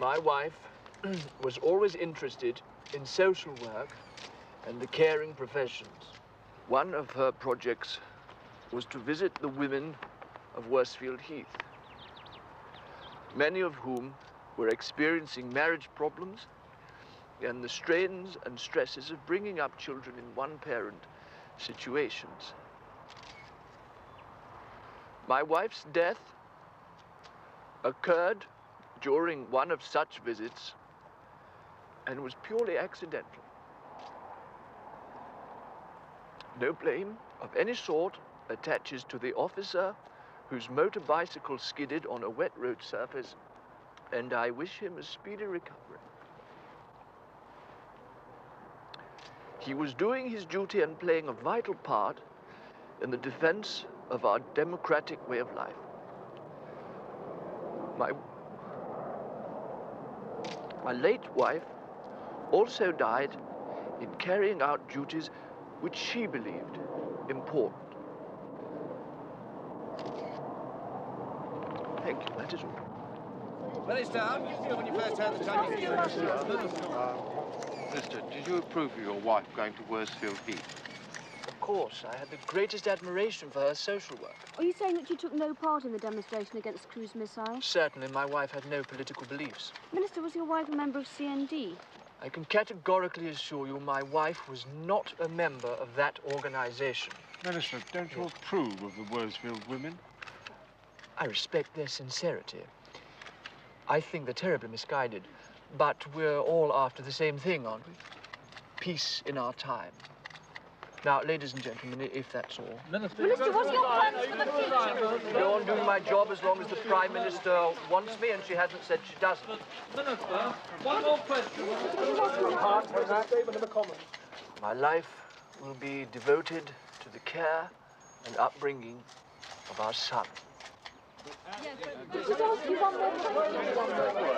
My wife was always interested in social work and the caring professions. One of her projects was to visit the women of Worsfield Heath, many of whom were experiencing marriage problems and the strains and stresses of bringing up children in one-parent situations. My wife's death occurred during one of such visits and was purely accidental. No blame of any sort attaches to the officer whose motor bicycle skidded on a wet road surface, and I wish him a speedy recovery. He was doing his duty and playing a vital part in the defense of our democratic way of life. My late wife also died in carrying out duties which she believed important. Thank you, that is all. Well, it's down. You feel when you first heard the time you feel. Mister, did you approve of your wife going to Worsfield Heath? Of course, I had the greatest admiration for her social work. Are you saying that you took no part in the demonstration against cruise missiles? Certainly, my wife had no political beliefs. Minister, was your wife a member of CND? I can categorically assure you my wife was not a member of that organization. Minister, don't you approve of the Worsfield women? I respect their sincerity. I think they're terribly misguided, but we're all after the same thing, aren't we? Peace in our time. Now, ladies and gentlemen, if that's all. Minister, what's your plans for the future? Go on doing my job as long as the Prime Minister wants me, and she hasn't said she doesn't. Minister, one more question. My life will be devoted to the care and upbringing of our son. Just ask you one more question.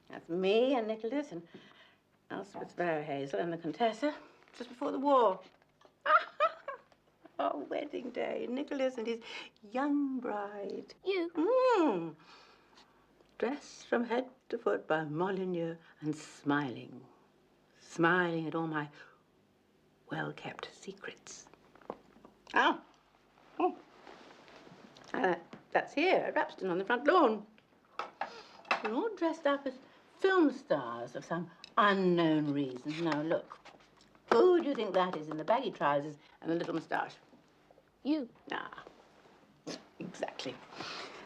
That's me and Nicholas and Elspeth Hazel and the Contessa just before the war. Oh, wedding day. Nicholas and his young bride. You? Dressed from head to foot by Molyneux and smiling. Smiling at all my well-kept secrets. That's here at Rapston on the front lawn. We're all dressed up as film stars of some unknown reason. Now, look. Who do you think that is in the baggy trousers and the little moustache? You. Exactly.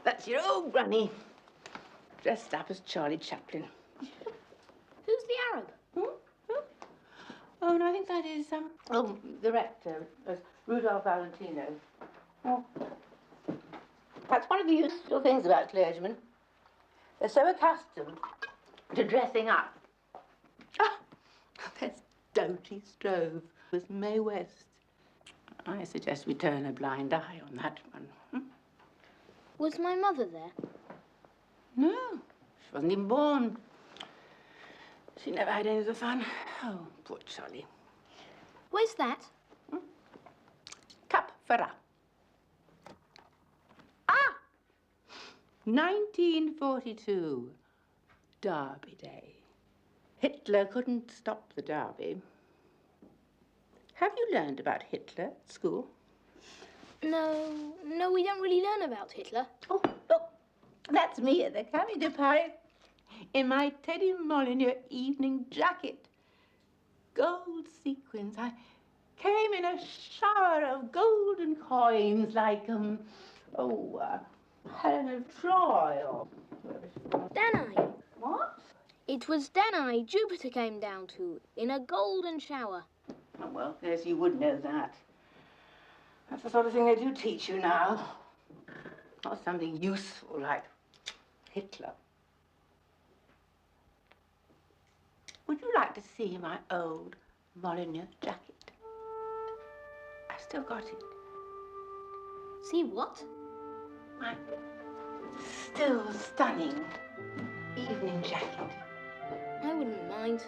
That's your old granny. Dressed up as Charlie Chaplin. Who's the Arab? Oh, no, I think that is, the rector, as Rudolph Valentino. Oh. That's one of the useful things about clergymen. They're so accustomed to dressing up. There's Doty Strove with Mae West. I suggest we turn a blind eye on that one. Was my mother there? No, she wasn't even born. She never had any of the fun. Oh, poor Charlie. Where's that? Cap Ferrat. 1942, Derby Day. Hitler couldn't stop the Derby. Have you learned about Hitler at school? No, we don't really learn about Hitler. Oh, look, that's me at the Cami de Paris in my Teddy Molyneux evening jacket. Gold sequins. I came in a shower of golden coins like, Helen of Troy or... Danai. What? It was Danai Jupiter came down to in a golden shower. Oh, well, yes, you would know that. That's the sort of thing they do teach you now. Not something useful like Hitler. Would you like to see my old Molyneux jacket? I've still got it. See what? My still stunning evening jacket. I wouldn't mind.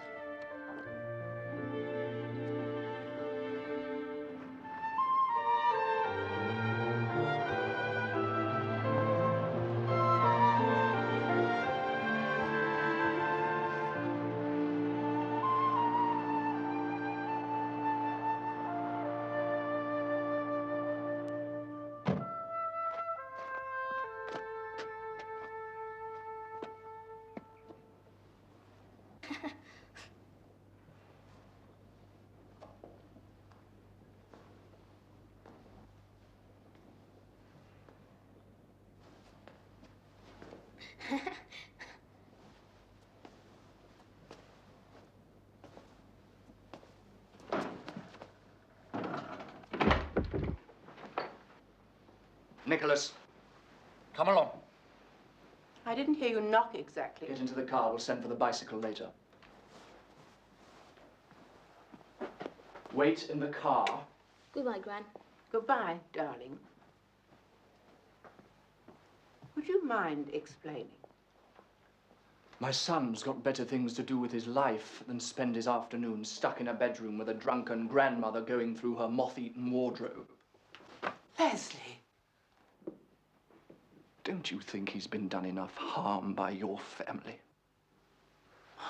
Nicholas, come along. I didn't hear you knock exactly. Get into the car. We'll send for the bicycle later. Wait in the car. Goodbye, Gran. Goodbye, darling. Would you mind explaining? My son's got better things to do with his life than spend his afternoons stuck in a bedroom with a drunken grandmother going through her moth-eaten wardrobe. Leslie. Don't you think he's been done enough harm by your family?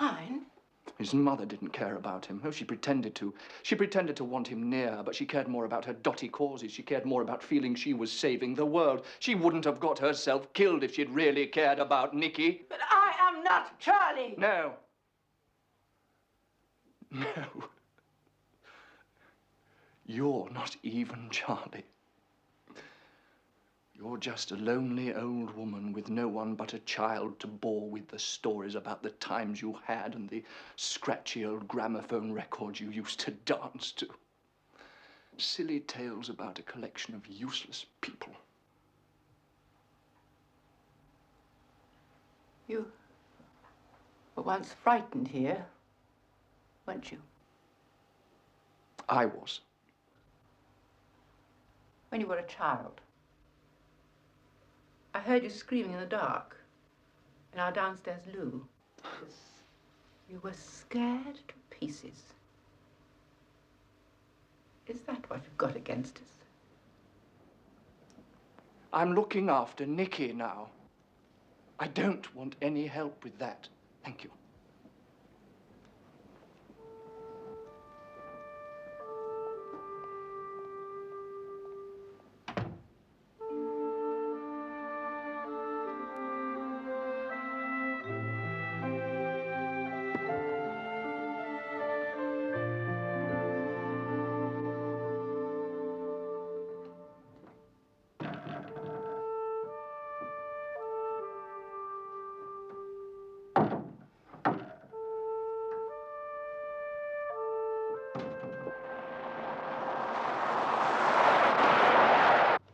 Mine? His mother didn't care about him. Oh, she pretended to. She pretended to want him near her, but she cared more about her dotty causes. She cared more about feeling she was saving the world. She wouldn't have got herself killed if she'd really cared about Nicky. But I am not Charlie. No. No. You're not even Charlie. You're just a lonely old woman with no one but a child to bore with the stories about the times you had and the scratchy old gramophone records you used to dance to. Silly tales about a collection of useless people. You were once frightened here, weren't you? I was. When you were a child. I heard you screaming in the dark in our downstairs loo. You were scared to pieces. Is that what you've got against us? I'm looking after Nicky now. I don't want any help with that. Thank you.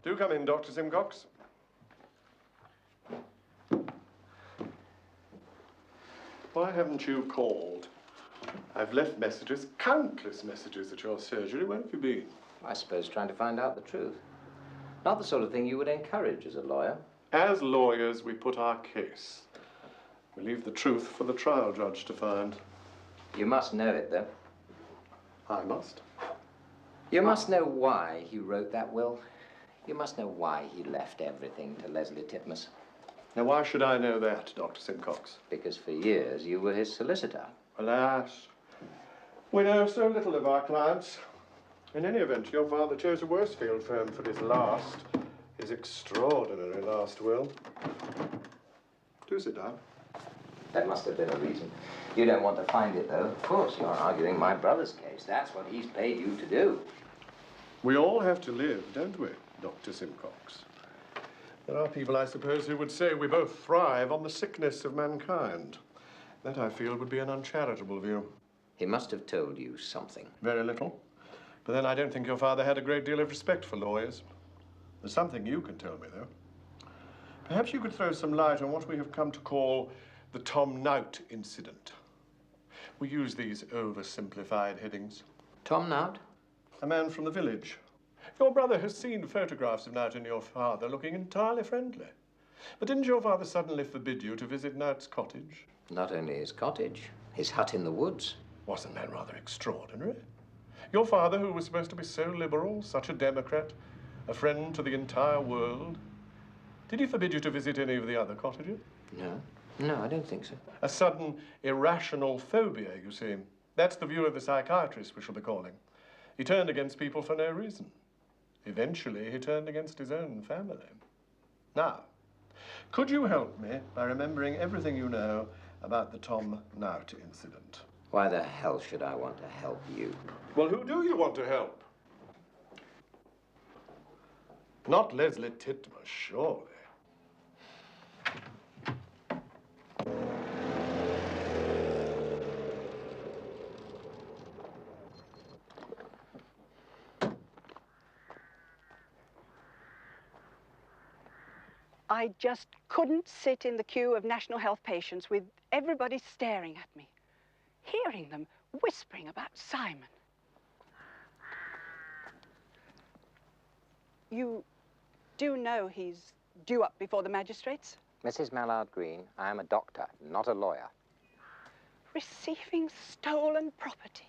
Do come in, Dr. Simcox. Why haven't you called? I've left messages, countless messages at your surgery. Where have you been? I suppose trying to find out the truth. Not the sort of thing you would encourage as a lawyer. As lawyers, we put our case. We leave the truth for the trial judge to find. You must know it, though. I must. You must know why he wrote that will. You must know why he left everything to Leslie Titmuss. Now, why should I know that, Dr. Simcox? Because for years you were his solicitor. Alas, we know so little of our clients. In any event, your father chose a Worsfield firm for his extraordinary last will. Do sit down. That must have been a reason. You don't want to find it, though. Of course, you're arguing my brother's case. That's what he's paid you to do. We all have to live, don't we, Dr. Simcox? There are people, I suppose, who would say we both thrive on the sickness of mankind. That, I feel, would be an uncharitable view. He must have told you something. Very little. But then I don't think your father had a great deal of respect for lawyers. There's something you can tell me, though. Perhaps you could throw some light on what we have come to call the Tom Nout incident. We use these oversimplified headings. Tom Nout? A man from the village. Your brother has seen photographs of Nout and your father looking entirely friendly. But didn't your father suddenly forbid you to visit Nout's cottage? Not only his cottage, his hut in the woods. Wasn't that rather extraordinary? Your father, who was supposed to be so liberal, such a democrat, a friend to the entire world, did he forbid you to visit any of the other cottages? No, I don't think so. A sudden irrational phobia, you see. That's the view of the psychiatrist we shall be calling. He turned against people for no reason. Eventually, he turned against his own family. Now, could you help me by remembering everything you know about the Tom Nout incident? Why the hell should I want to help you? Well, who do you want to help? Not Leslie Titmuss, surely. I just couldn't sit in the queue of national health patients with everybody staring at me, hearing them whispering about Simon. You do know he's due up before the magistrates? Mrs. Mallard Green, I am a doctor, not a lawyer. Receiving stolen property.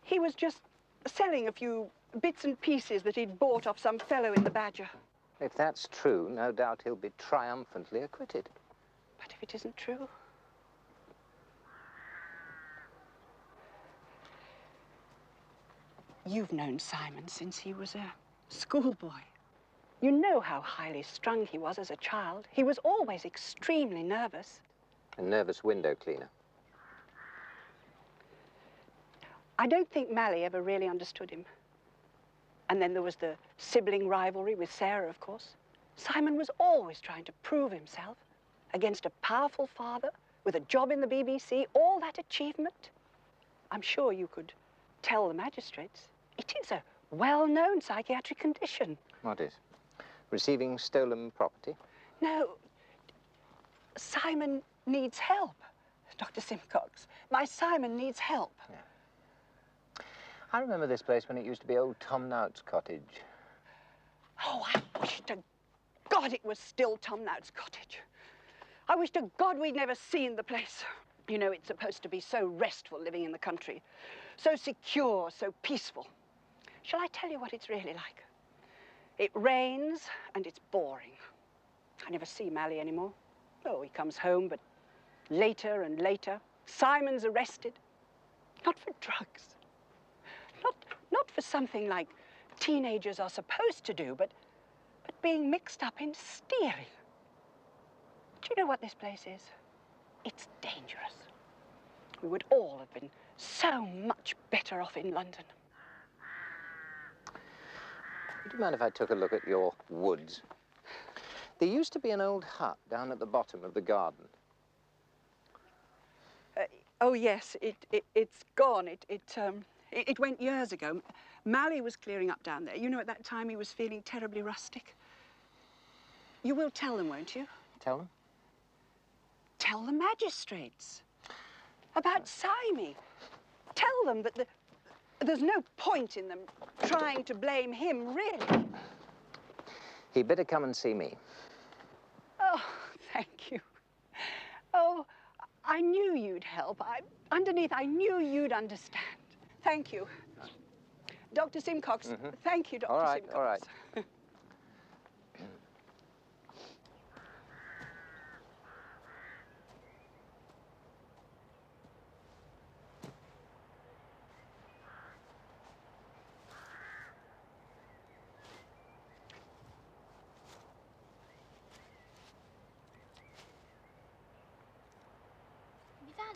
He was just selling a few bits and pieces that he'd bought off some fellow in the Badger. If that's true, no doubt he'll be triumphantly acquitted. But if it isn't true? You've known Simon since he was a schoolboy. You know how highly strung he was as a child. He was always extremely nervous. A nervous window cleaner. I don't think Mally ever really understood him. And then there was the sibling rivalry with Sarah, of course. Simon was always trying to prove himself against a powerful father with a job in the BBC, all that achievement. I'm sure you could tell the magistrates. It is a well-known psychiatric condition. What is? Receiving stolen property? No, Simon needs help, Dr. Simcox. My Simon needs help. Yeah. I remember this place when it used to be old Tom Nout's cottage. Oh, I wish to God it was still Tom Nout's cottage. I wish to God we'd never seen the place. You know, it's supposed to be so restful living in the country, so secure, so peaceful. Shall I tell you what it's really like? It rains and it's boring. I never see Mally anymore. Oh, he comes home, but later and later. Simon's arrested. Not for drugs. Not for something like teenagers are supposed to do, but being mixed up in stealing. Do you know what this place is? It's dangerous. We would all have been so much better off in London. Would you mind if I took a look at your woods? There used to be an old hut down at the bottom of the garden. Oh, yes, it's gone. It went years ago. Mally was clearing up down there. You know, at that time he was feeling terribly rustic. You will tell them, won't you? Tell them? Tell the magistrates about Simon. Tell them that there's no point in them trying to blame him, really. He'd better come and see me. Oh, thank you. Oh, I knew you'd help. Underneath, I knew you'd understand. Thank you. Dr. Simcox, thank you, Dr. Simcox. All right.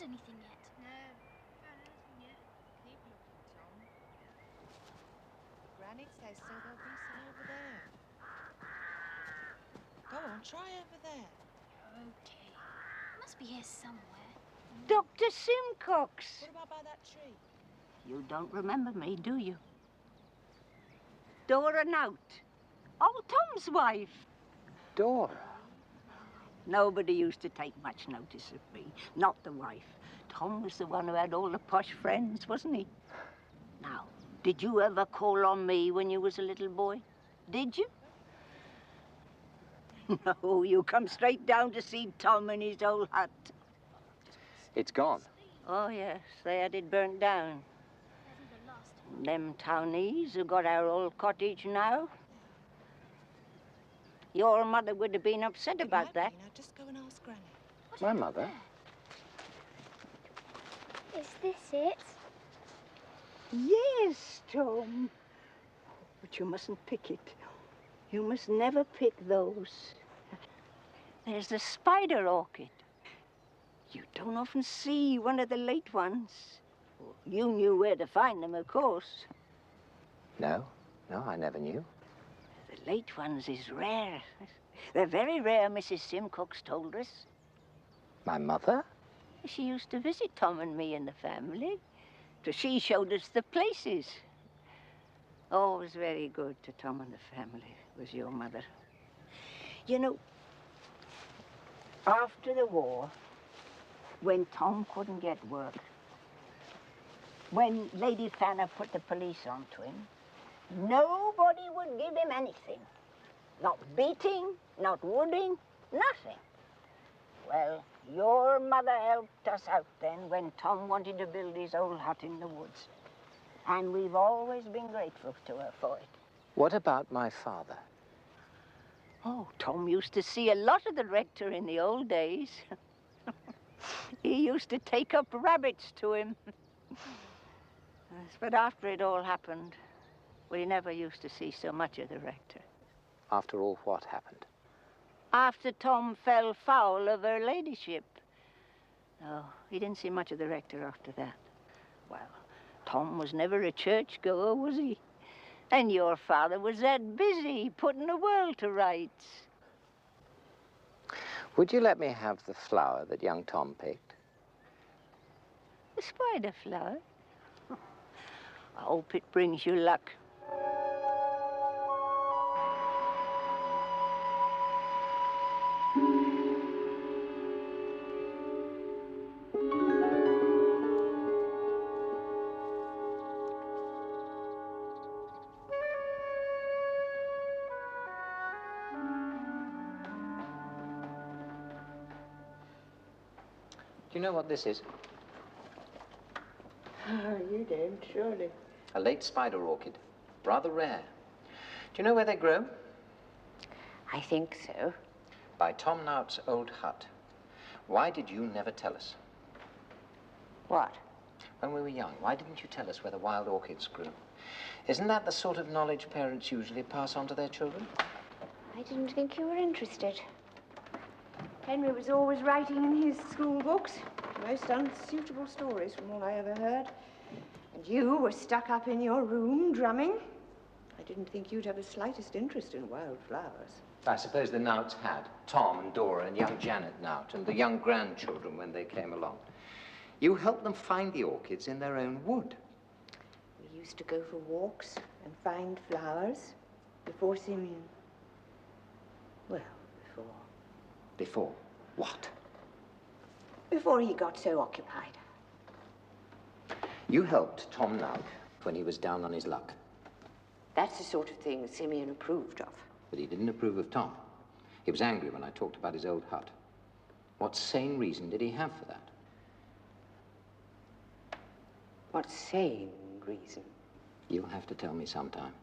anything yet. No, haven't had anything yet. Keep looking, Tom. Granny says so. There'll be some over there. Go on, try over there. Okay. Must be here somewhere. Dr. Simcox. What about by that tree? You don't remember me, do you? Dora Nout. Old Tom's wife. Dora. Nobody used to take much notice of me. Not the wife. Tom was the one who had all the posh friends, wasn't he? Now, did you ever call on me when you was a little boy? Did you? No, you come straight down to see Tom in his old hut. It's gone. Oh, yes, they had it burnt down. Them townies who got our old cottage now. Your mother would have been upset about that. Now just go and ask Granny. My mother? Is this it? Yes, Tom. But you mustn't pick it. You must never pick those. There's the spider orchid. You don't often see one of the late ones. You knew where to find them, of course. No, I never knew. The late ones is rare. They're very rare, Mrs. Simcox told us. My mother? She used to visit Tom and me and the family. So she showed us the places. Always very good to Tom and the family, was your mother. You know, after the war, when Tom couldn't get work, when Lady Fanna put the police onto him, nobody would give him anything. Not beating, not wooding, nothing. Well, your mother helped us out then when Tom wanted to build his old hut in the woods. And we've always been grateful to her for it. What about my father? Oh, Tom used to see a lot of the rector in the old days. He used to take up rabbits to him. But after it all happened, we never used to see so much of the rector. After all, what happened? After Tom fell foul of her ladyship. No, he didn't see much of the rector after that. Well, Tom was never a churchgoer, was he? And your father was that busy putting the world to rights. Would you let me have the flower that young Tom picked? The spider flower? I hope it brings you luck. Do you know what this is? You don't, surely. A late spider orchid. Rather rare. Do you know where they grow? I think so. By Tom Nout's old hut. Why did you never tell us? What? When we were young, why didn't you tell us where the wild orchids grew? Isn't that the sort of knowledge parents usually pass on to their children? I didn't think you were interested. Henry was always writing in his school books. Most unsuitable stories from all I ever heard. And you were stuck up in your room drumming. I didn't think you'd have the slightest interest in wildflowers. I suppose the Nouts had. Tom and Dora and young Janet Nout and the young grandchildren when they came along. You helped them find the orchids in their own wood. We used to go for walks and find flowers before Simeon. Well, before. Before what? Before he got so occupied. You helped Tom Nout when he was down on his luck. That's the sort of thing Simeon approved of. But he didn't approve of Tom. He was angry when I talked about his old hut. What sane reason did he have for that? What sane reason? You'll have to tell me sometime.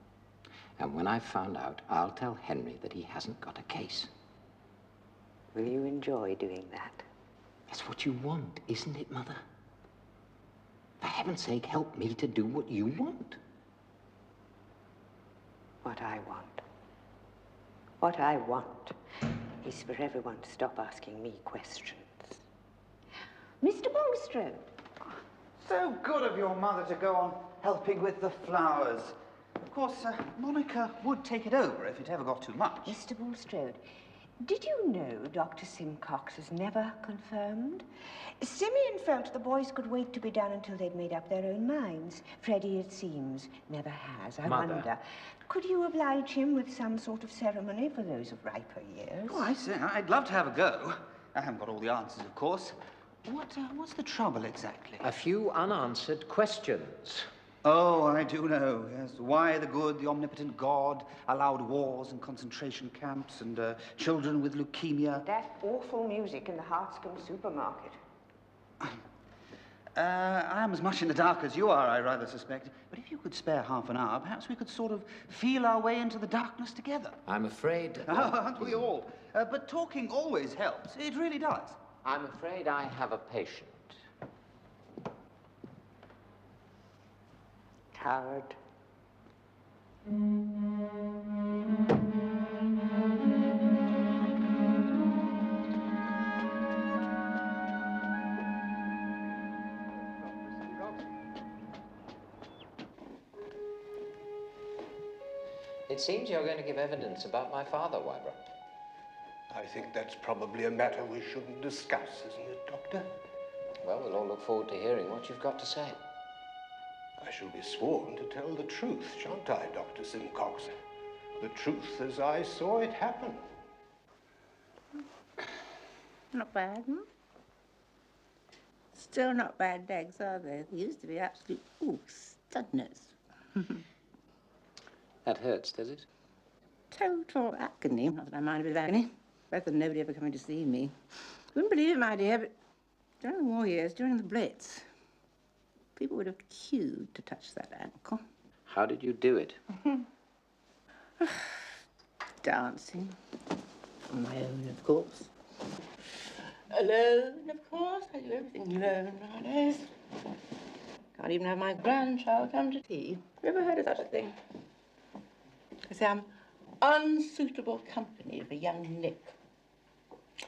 And when I've found out, I'll tell Henry that he hasn't got a case. Will you enjoy doing that? That's what you want, isn't it, Mother? For heaven's sake, help me to do what you want. What I want. What I want is for everyone to stop asking me questions. Mr. Bulstrode. So good of your mother to go on helping with the flowers. Of course, Monica would take it over if it ever got too much. Mr. Bulstrode, did you know Dr. Simcox has never confirmed? Simeon felt the boys could wait to be done until they'd made up their own minds. Freddie, it seems, never has. I wonder, could you oblige him with some sort of ceremony for those of riper years? Oh, I say, I'd love to have a go. I haven't got all the answers, of course. What's the trouble exactly? A few unanswered questions. Oh, I do know, yes. Why the good, the omnipotent God allowed wars and concentration camps and children with leukemia? That awful music in the Hartscombe supermarket. I am as much in the dark as you are, I rather suspect. But if you could spare half an hour, perhaps we could sort of feel our way into the darkness together. I'm afraid... Aren't we all? But talking always helps. It really does. I'm afraid I have a patient. Coward. It seems you're going to give evidence about my father, Wybra. I think that's probably a matter we shouldn't discuss, isn't it, Doctor? Well, we'll all look forward to hearing what you've got to say. I shall be sworn to tell the truth, shan't I, Dr. Simcox? The truth as I saw it happen. Not bad, hmm? Still not bad legs, are they? They used to be absolute, studness. That hurts, does it? Total agony. Not that I mind a bit of agony. Better than nobody ever coming to see me. Wouldn't believe it, my dear, but during the war years, during the Blitz, people would have queued to touch that ankle. How did you do it? Dancing. On my own, of course. Alone, of course. I do everything alone nowadays. Can't even have my grandchild come to tea. Have you ever heard of such a thing? I say I'm unsuitable company for young Nick.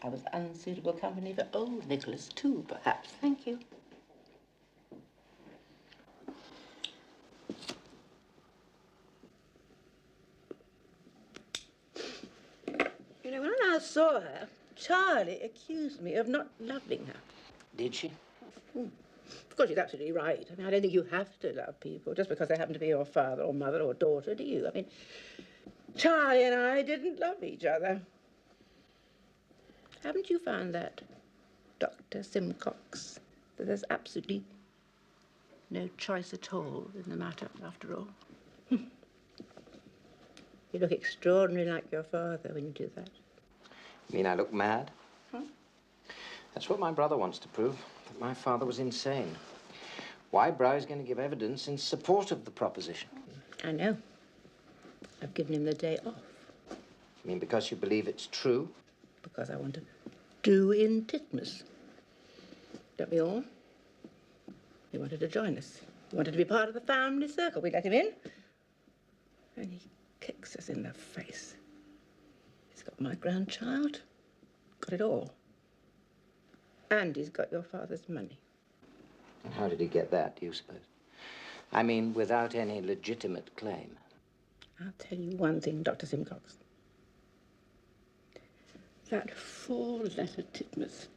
I was unsuitable company for old Nicholas, too, perhaps. Thank you. You know, when I saw her, Charlie accused me of not loving her. Did she? Of course, she's absolutely right. I mean, I don't think you have to love people just because they happen to be your father or mother or daughter, do you? I mean, Charlie and I didn't love each other. Haven't you found that, Dr. Simcox, that there's absolutely no choice at all in the matter, after all? You look extraordinarily like your father when you do that. You mean I look mad? That's what my brother wants to prove, that my father was insane. Wybra is going to give evidence in support of the proposition. I know. I've given him the day off. You mean because you believe it's true? Because I want to do in Titmus. Don't we all? He wanted to join us. He wanted to be part of the family circle. We let him in. And he kicks us in the face. He's got my grandchild. Got it all. And he's got your father's money. And how did he get that, do you suppose? I mean, without any legitimate claim. I'll tell you one thing, Dr. Simcox. That four-letter Titmus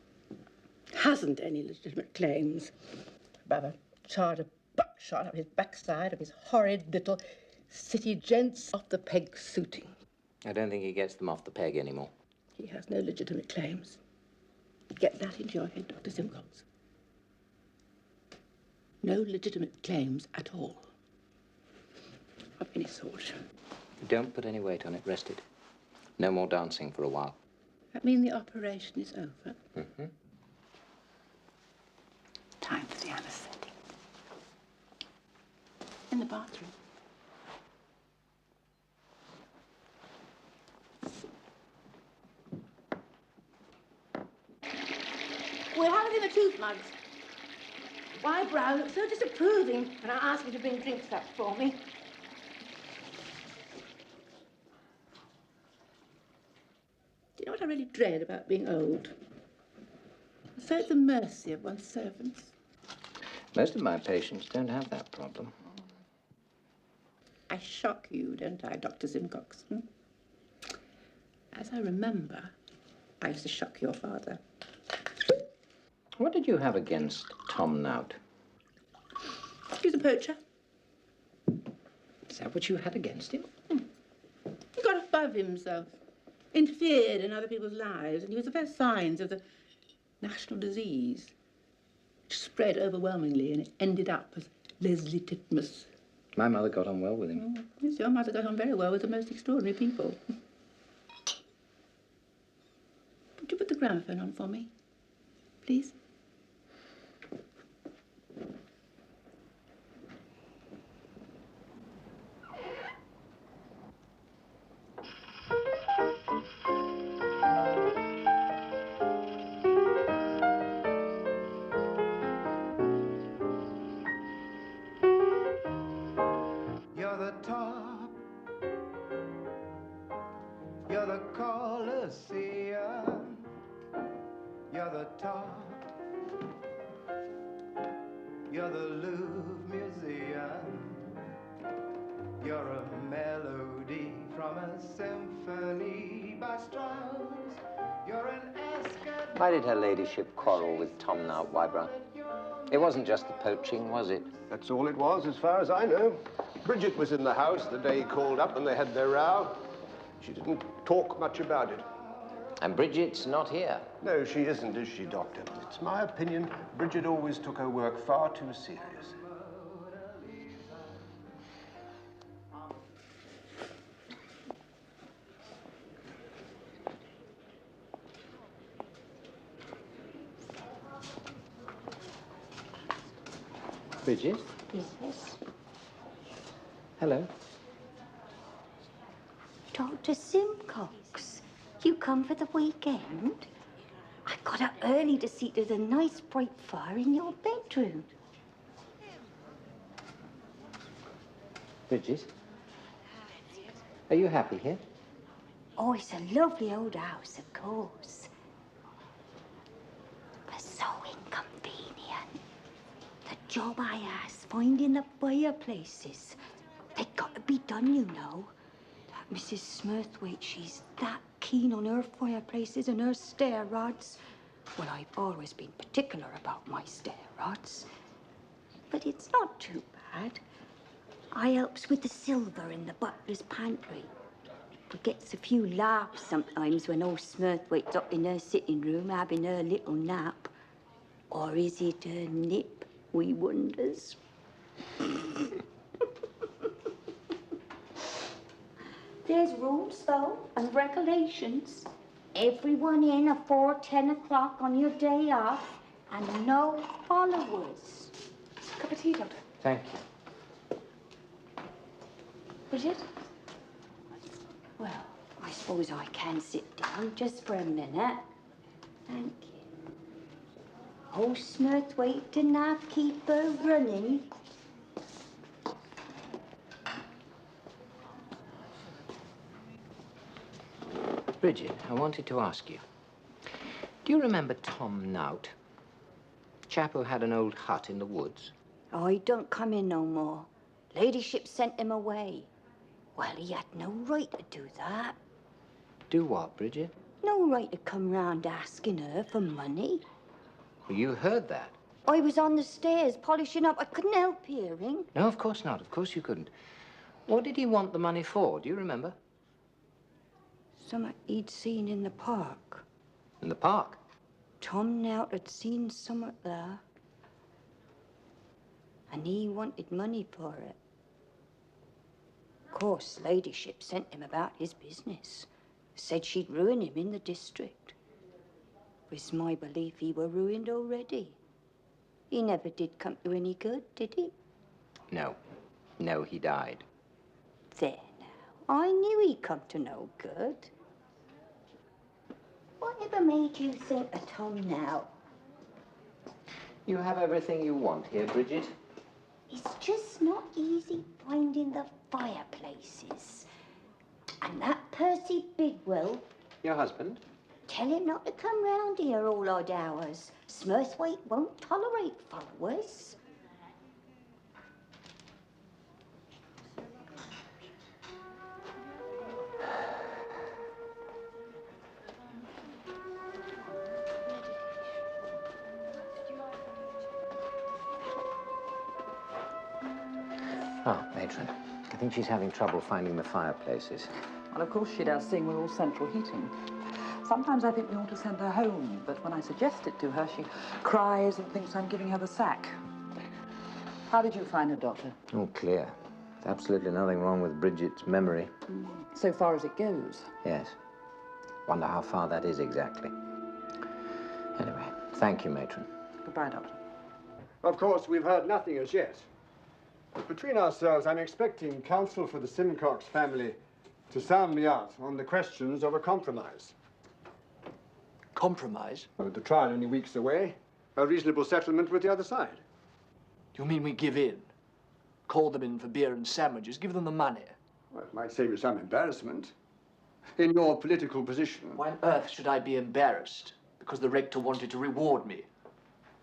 hasn't any legitimate claims above a charter buckshot up his backside of his horrid little city gents off the peg suiting. I don't think he gets them off the peg anymore. He has no legitimate claims. Get that into your head, Dr. Simcox. No legitimate claims at all. Of any sort. Don't put any weight on it. Rest it. No more dancing for a while. That mean the operation is over? Mm-hmm. Time for the anesthetic. In the bathroom. We'll have it in the tooth mugs. Why, Brown, look so disapproving when I ask you to bring drinks up for me. Do you know what I really dread about being old? So at the mercy of one's servants. Most of my patients don't have that problem. I shock you, don't I, Dr. Simcox? As I remember, I used to shock your father. What did you have against Tom Nout? He's a poacher. Is that what you had against him? He got above himself, interfered in other people's lives, and he was the first signs of the national disease, which spread overwhelmingly, and it ended up as Leslie Titmus. My mother got on well with him. Yes, your mother got on very well with the most extraordinary people. Would you put the gramophone on for me, please? You're the top, you're the Colosseum, you're the top, you're the Louvre Museum, you're a melody from a symphony by Strauss, you're an Escalating. Why did her ladyship quarrel with Tom Nout, Wybrow? It wasn't just the poaching, was it? That's all it was, as far as I know. Bridget was in the house the day he called up and they had their row. She didn't talk much about it. And Bridget's not here. No, she isn't, is she, Doctor? It's my opinion Bridget always took her work far too seriously. Bridget? Yes. Hello. Dr. Simcox, you come for the weekend? I got up early to see there's a nice bright fire in your bedroom. Bridget? Are you happy here? Oh, it's a lovely old house, of course. But so inconvenient. The job I asked, finding the fireplaces. They got to be done, you know. That Mrs. Smurthwaite, she's that keen on her fireplaces and her stair rods. Well, I've always been particular about my stair rods. But it's not too bad. I helps with the silver in the butler's pantry. But gets a few laughs sometimes when old Smurthwaite's up in her sitting room having her little nap. Or is it her nip, we wonders? There's rules, though, and regulations. Everyone in afore 10 o'clock on your day off, and no followers. Cup of tea, Doctor. Thank you. Bridget? Well, I suppose I can sit down just for a minute. Thank you. Oh, Smurthwaite didn't have to keep her running. Bridget, I wanted to ask you. Do you remember Tom Nout? Chap who had an old hut in the woods? Oh, he don't come in no more. Ladyship sent him away. Well, he had no right to do that. Do what, Bridget? No right to come round asking her for money. Well, you heard that. I was on the stairs polishing up. I couldn't help hearing. No, of course not. Of course you couldn't. What did he want the money for? Do you remember? Something he'd seen in the park. In the park? Tom Nout had seen something there. And he wanted money for it. Of course, Ladyship sent him about his business. Said she'd ruin him in the district. It's my belief he were ruined already. He never did come to any good, did he? No. No, he died. There now. I knew he'd come to no good. Whatever made you think of Tom now? You have everything you want here, Bridget. It's just not easy finding the fireplaces. And that Percy Bigwell... Your husband? Tell him not to come round here all odd hours. Smurthwaite won't tolerate followers. Oh, matron. I think she's having trouble finding the fireplaces. Well, of course she does, seeing we're all central heating. Sometimes I think we ought to send her home, but when I suggest it to her, she cries and thinks I'm giving her the sack. How did you find her, Doctor? All clear. There's absolutely nothing wrong with Bridget's memory. So far as it goes. Yes. Wonder how far that is exactly. Anyway, thank you, matron. Goodbye, Doctor. Of course, we've heard nothing as yet. But between ourselves, I'm expecting counsel for the Simcox family to sound me out on the questions of a compromise. Compromise? Well, with the trial only weeks away, a reasonable settlement with the other side. You mean we give in? Call them in for beer and sandwiches, give them the money? Well, it might save you some embarrassment. In your political position. Why on earth should I be embarrassed? Because the rector wanted to reward me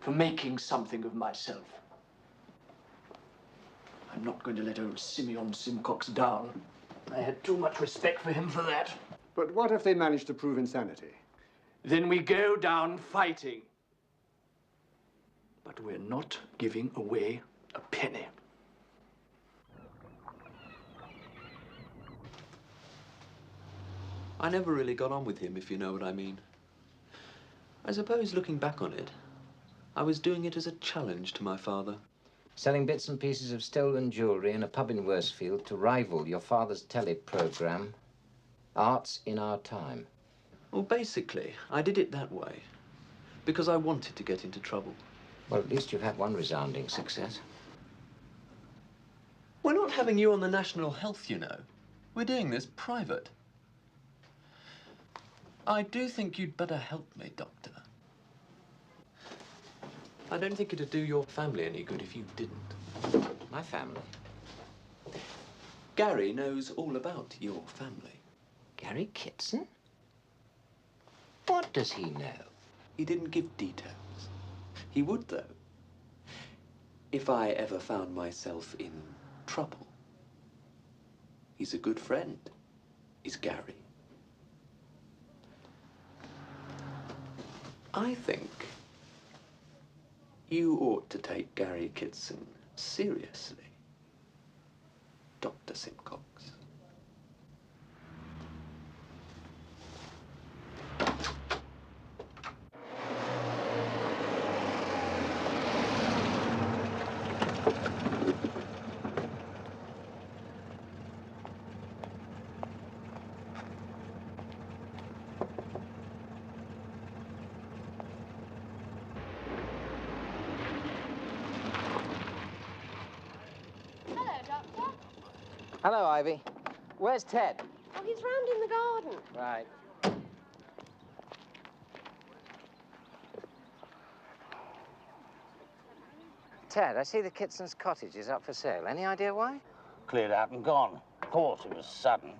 for making something of myself. I'm not going to let old Simeon Simcox down. I had too much respect for him for that. But what if they manage to prove insanity? Then we go down fighting. But we're not giving away a penny. I never really got on with him, if you know what I mean. I suppose, looking back on it, I was doing it as a challenge to my father. Selling bits and pieces of stolen jewellery in a pub in Worsfield to rival your father's telly programme, Arts in Our Time. Well, basically, I did it that way because I wanted to get into trouble. Well, at least you've had one resounding success. We're not having you on the national health, you know. We're doing this private. I do think you'd better help me, Doctor. I don't think it'd do your family any good if you didn't. My family? Gary knows all about your family. Gary Kitson? What does he know? He didn't give details. He would, though, if I ever found myself in trouble. He's a good friend, is Gary. I think you ought to take Gary Kitson seriously, Dr. Simcox. Hello, Ivy. Where's Ted? Oh, he's round in the garden. Right. Ted, I see the Kitson's cottage is up for sale. Any idea why? Cleared out and gone. Of course, it was sudden.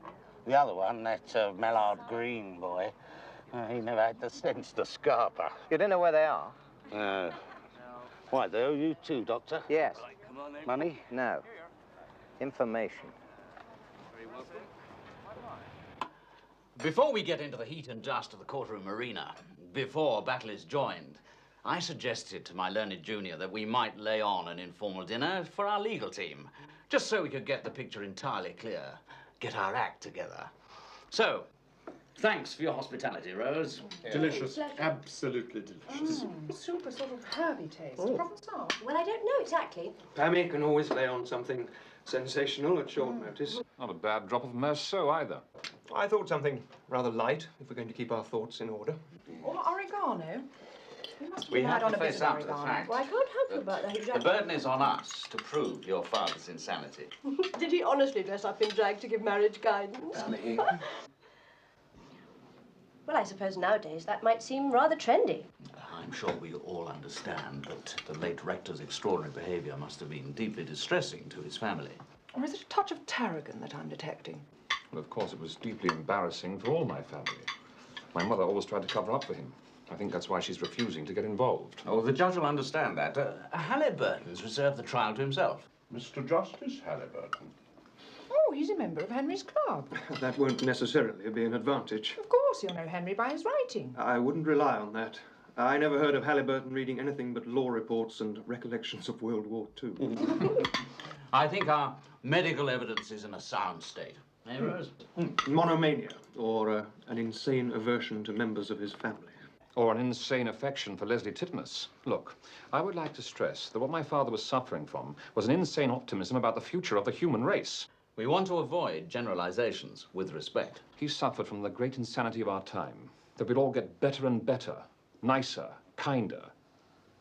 The other one, that Mallard Green boy, he never had the sense to scarper. You don't know where they are? Why, they owe you too, Doctor? Yes. Money? No. Information. Before we get into the heat and dust of the courtroom arena, before a battle is joined, I suggested to my learned junior that we might lay on an informal dinner for our legal team, just so we could get the picture entirely clear, get our act together. So, thanks for your hospitality, Rose. Delicious. Absolutely delicious. Super sort of herby taste. Oh. Provençal. Well, I don't know exactly. Pammy can always lay on something sensational at short notice. Not a bad drop of Merceau either. I thought something rather light, if we're going to keep our thoughts in order. Or oregano. We must We have have had to on a face bit of up to the oregano. fact Well, I can't help about that. The burden is on us to prove your father's insanity. Did he honestly dress up in drag to give marriage guidance? Well, I suppose nowadays that might seem rather trendy. I'm sure we all understand that the late rector's extraordinary behaviour must have been deeply distressing to his family. Or is it a touch of tarragon that I'm detecting? Well, of course, it was deeply embarrassing for all my family. My mother always tried to cover up for him. I think that's why she's refusing to get involved. Oh, the judge will understand that. Halliburton's reserved the trial to himself. Mr. Justice Halliburton. Oh, he's a member of Henry's club. That won't necessarily be an advantage. Of course, you'll know Henry by his writing. I wouldn't rely on that. I never heard of Halliburton reading anything but law reports and recollections of World War II. I think our medical evidence is in a sound state. Eh, Rose? Monomania, or an insane aversion to members of his family. Or an insane affection for Leslie Titmuss. Look, I would like to stress that what my father was suffering from was an insane optimism about the future of the human race. We want to avoid generalizations with respect. He suffered from the great insanity of our time, that we'd all get better and better, nicer, kinder,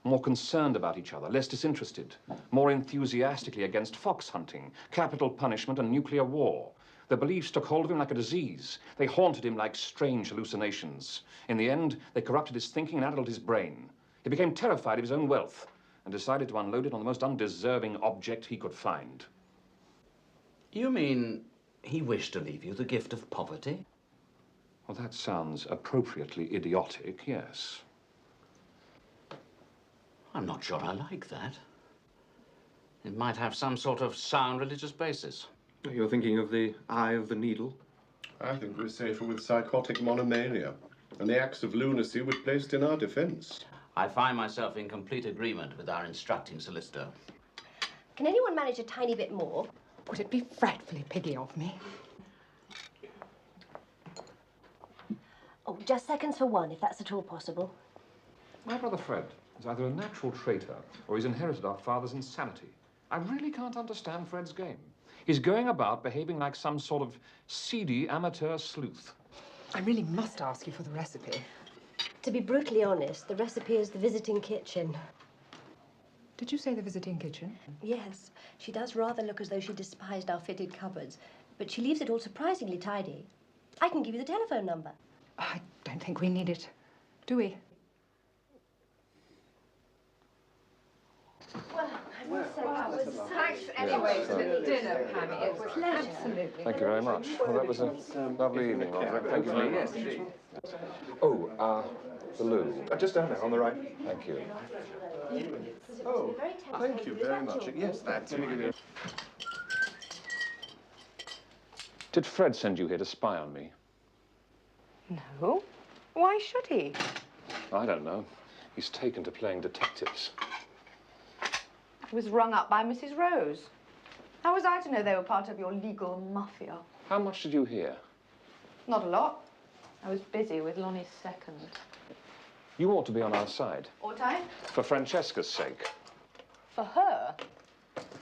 more concerned about each other, less disinterested, more enthusiastically against fox hunting, capital punishment, and nuclear war. The beliefs took hold of him like a disease. They haunted him like strange hallucinations. In the end, they corrupted his thinking and addled his brain. He became terrified of his own wealth and decided to unload it on the most undeserving object he could find. You mean he wished to leave you the gift of poverty? Well, that sounds appropriately idiotic, yes. I'm not sure I like that. It might have some sort of sound religious basis. You're thinking of the eye of the needle? I think we're safer with psychotic monomania and the acts of lunacy we've placed in our defense. I find myself in complete agreement with our instructing solicitor. Can anyone manage a tiny bit more? Would it be frightfully piggy of me? Oh, just seconds for one, if that's at all possible. My brother Fred is either a natural traitor or he's inherited our father's insanity. I really can't understand Fred's game. He's going about behaving like some sort of seedy amateur sleuth. I really must ask you for the recipe. To be brutally honest, the recipe is the visiting kitchen. Did you say the visiting kitchen? Yes, she does rather look as though she despised our fitted cupboards, but she leaves it all surprisingly tidy. I can give you the telephone number. I don't think we need it, do we? Well, thanks anyway for the dinner, Pammy. It was absolutely. Thank you very much. Well, that was a lovely evening, wasn't it? Thank you very much. Oh, the loo. Just down there on the right. Thank you. Oh, thank you very much. Yes, that's it. Did Fred send you here to spy on me? No. Why should he? I don't know. He's taken to playing detectives. He was rung up by Mrs. Rose. How was I to know they were part of your legal mafia? How much did you hear? Not a lot. I was busy with Lonnie's second. You ought to be on our side. Ought I? For Francesca's sake. For her?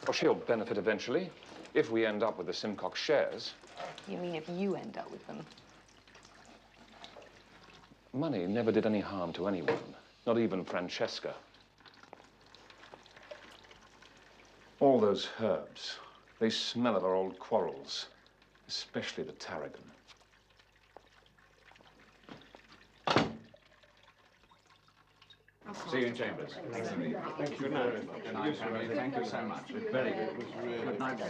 Well, she'll benefit eventually, if we end up with the Simcox shares. You mean if you end up with them? Money never did any harm to anyone, not even Francesca. All those herbs, they smell of our old quarrels, especially the tarragon. See you in chambers. Thank you. Good night. Good night, Harry. Thank you so much. Very good. Good night.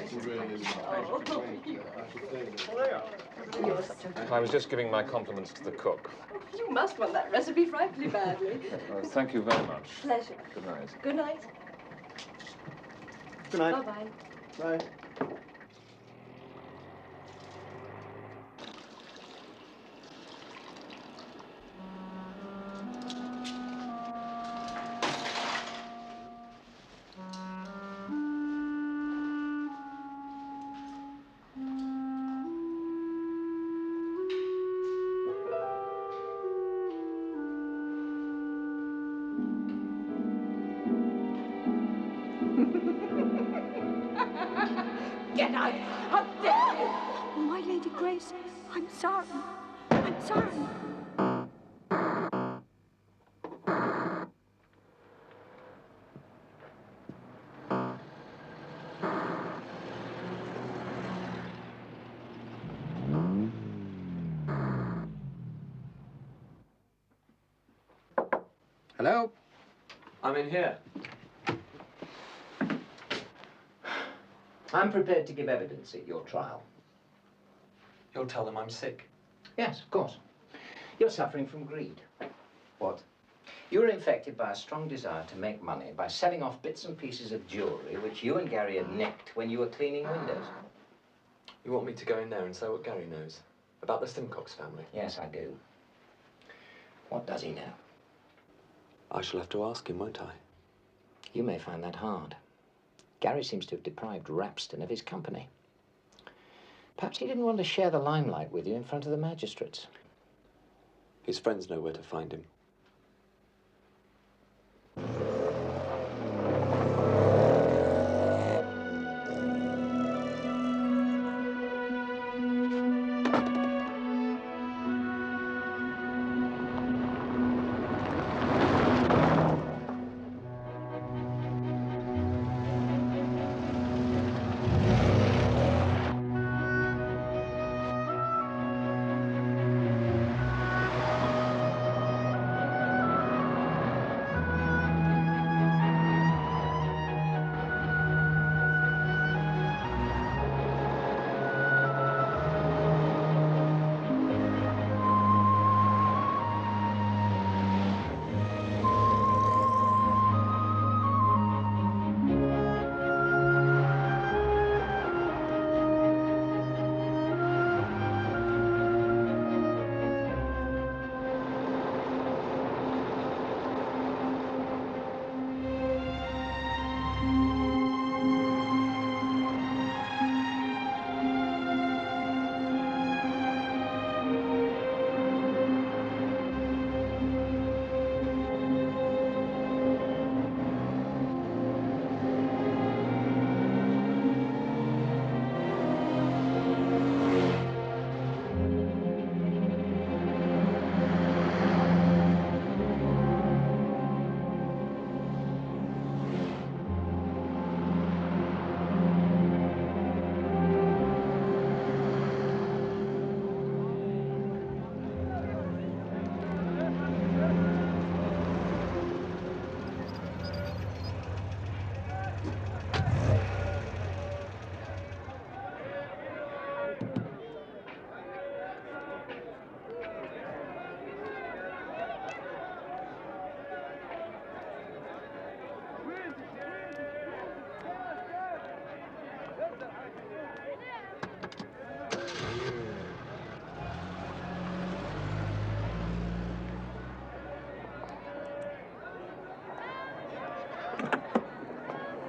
I was just giving my compliments to the cook. You must want that recipe frightfully badly. Thank you very much. Pleasure. Good night. Good night. Good night. Bye-bye. Bye. Get out! How dare you! Oh, my Lady Grace, I'm sorry. I'm sorry. Hello? I'm in here. I'm prepared to give evidence at your trial. You'll tell them I'm sick. Yes, of course. You're suffering from greed. What? You were infected by a strong desire to make money by selling off bits and pieces of jewellery which you and Gary had nicked when you were cleaning windows. You want me to go in there and say what Gary knows? About the Simcox family? Yes, I do. What does he know? I shall have to ask him, won't I? You may find that hard. Gary seems to have deprived Rapston of his company. Perhaps he didn't want to share the limelight with you in front of the magistrates. His friends know where to find him.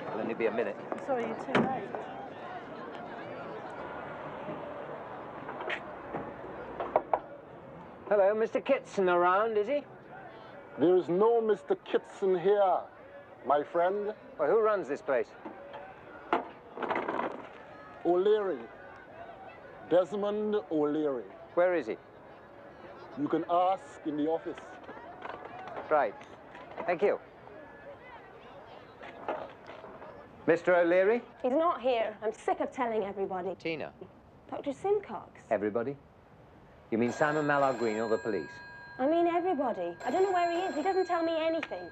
It'll only be a minute. Sorry, you're too late. Hello, Mr. Kitson around, is he? There is no Mr. Kitson here, my friend. Well, who runs this place? O'Leary. Desmond O'Leary. Where is he? You can ask in the office. Right. Thank you. Mr. O'Leary? He's not here. I'm sick of telling everybody. Tina. Dr. Simcox. Everybody? You mean Simon Mallard Green or the police? I mean everybody. I don't know where he is. He doesn't tell me anything.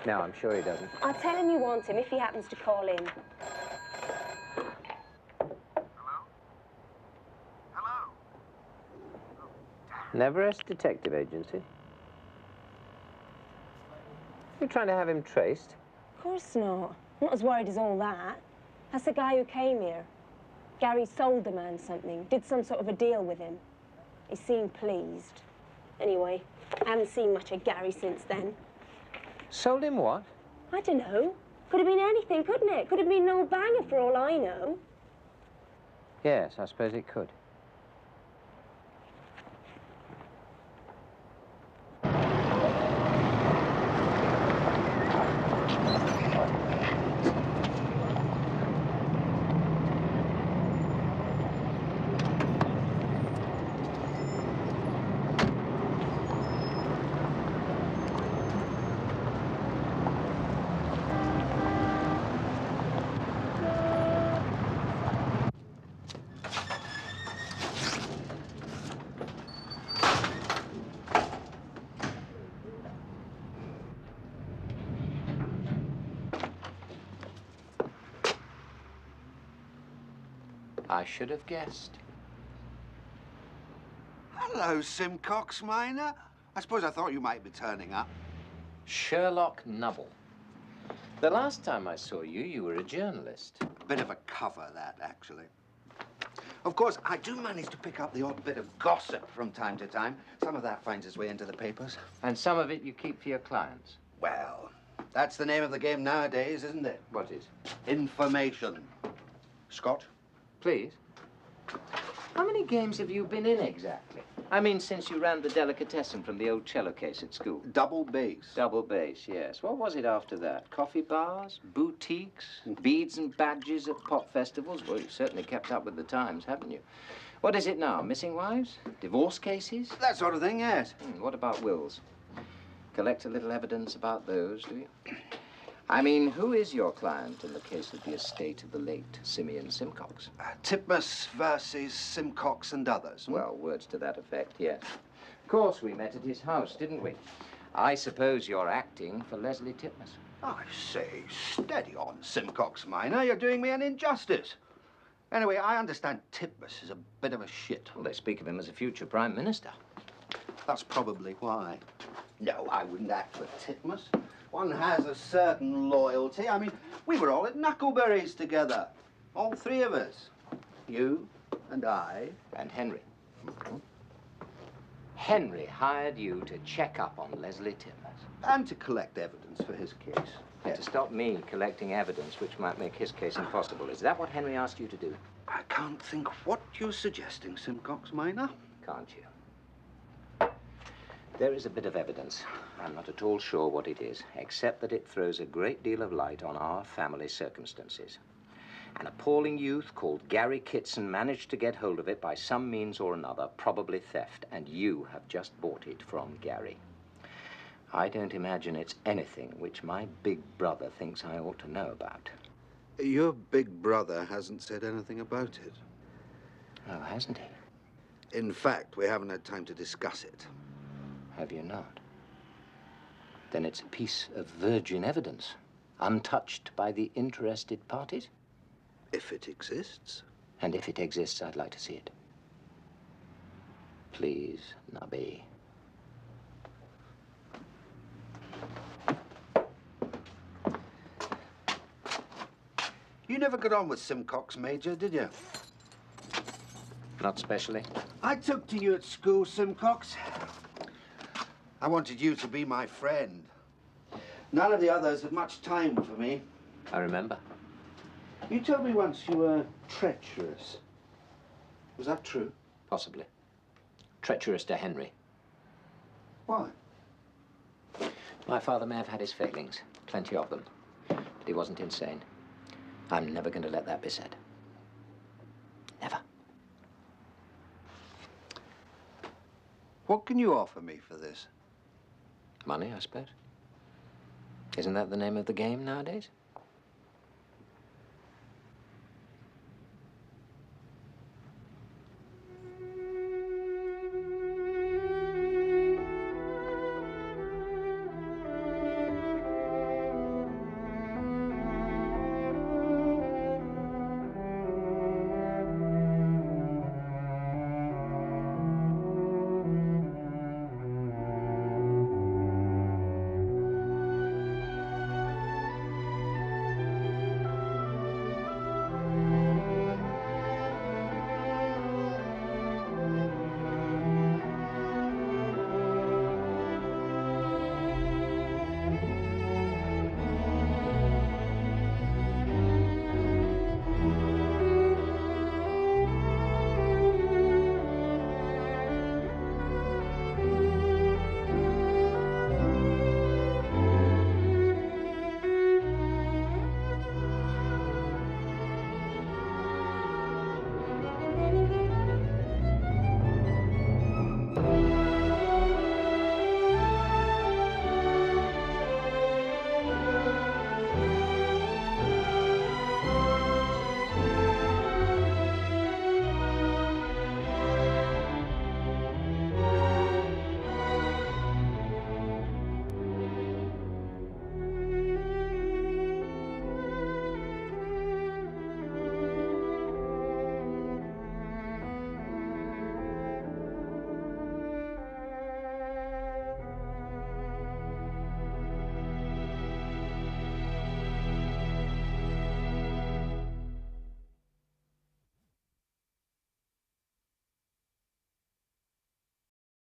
No, I'm sure he doesn't. I'll tell him you want him if he happens to call in. Neverest Detective Agency? You're trying to have him traced? Of course not. I'm not as worried as all that. That's the guy who came here. Gary sold the man something, did some sort of a deal with him. He seemed pleased. Anyway, I haven't seen much of Gary since then. Sold him what? I don't know. Could have been anything, couldn't it? Could have been an old banger for all I know. Yes, I suppose it could. I should have guessed. Hello, Simcox Minor. I suppose I thought you might be turning up. Sherlock Nubble. The last time I saw you, you were a journalist. A bit of a cover, that, actually. Of course, I do manage to pick up the odd bit of gossip from time to time. Some of that finds its way into the papers. And some of it you keep for your clients. Well, that's the name of the game nowadays, isn't it? What is? Information. Scotch? Please. How many games have you been in exactly? I mean, since you ran the delicatessen from the old cello case at school. Double bass. Double bass, yes. What was it after that? Coffee bars? Boutiques? Beads and badges at pop festivals? Well, you've certainly kept up with the times, haven't you? What is it now? Missing wives? Divorce cases? That sort of thing, yes. What about wills? Collect a little evidence about those, do you? I mean, who is your client in the case of the estate of the late Simeon Simcox? Titmus versus Simcox and others. Well, words to that effect, yes. Of course, we met at his house, didn't we? I suppose you're acting for Leslie Titmus. I say, steady on, Simcox Minor. You're doing me an injustice. Anyway, I understand Titmus is a bit of a shit. Well, they speak of him as a future Prime Minister. That's probably why. No, I wouldn't act for Titmus. One has a certain loyalty. I mean, we were all at Knuckleberries together. All three of us. You and I. And Henry. Henry hired you to check up on Leslie Titmus. And to collect evidence for his case. And to stop me collecting evidence which might make his case impossible. Is that what Henry asked you to do? I can't think what you're suggesting, Simcox Minor. Can't you? There is a bit of evidence. I'm not at all sure what it is, except that it throws a great deal of light on our family circumstances. An appalling youth called Gary Kitson managed to get hold of it by some means or another, probably theft, and you have just bought it from Gary. I don't imagine it's anything which my big brother thinks I ought to know about. Your big brother hasn't said anything about it. Oh, hasn't he? In fact, we haven't had time to discuss it. Have you not? Then it's a piece of virgin evidence, untouched by the interested parties? If it exists. And if it exists, I'd like to see it. Please, Nubby. You never got on with Simcox, Major, did you? Not specially. I took to you at school, Simcox. I wanted you to be my friend. None of the others had much time for me. I remember. You told me once you were treacherous. Was that true? Possibly. Treacherous to Henry. Why? My father may have had his failings, plenty of them, but he wasn't insane. I'm never going to let that be said. Never. What can you offer me for this? Money, I suppose. Isn't that the name of the game nowadays?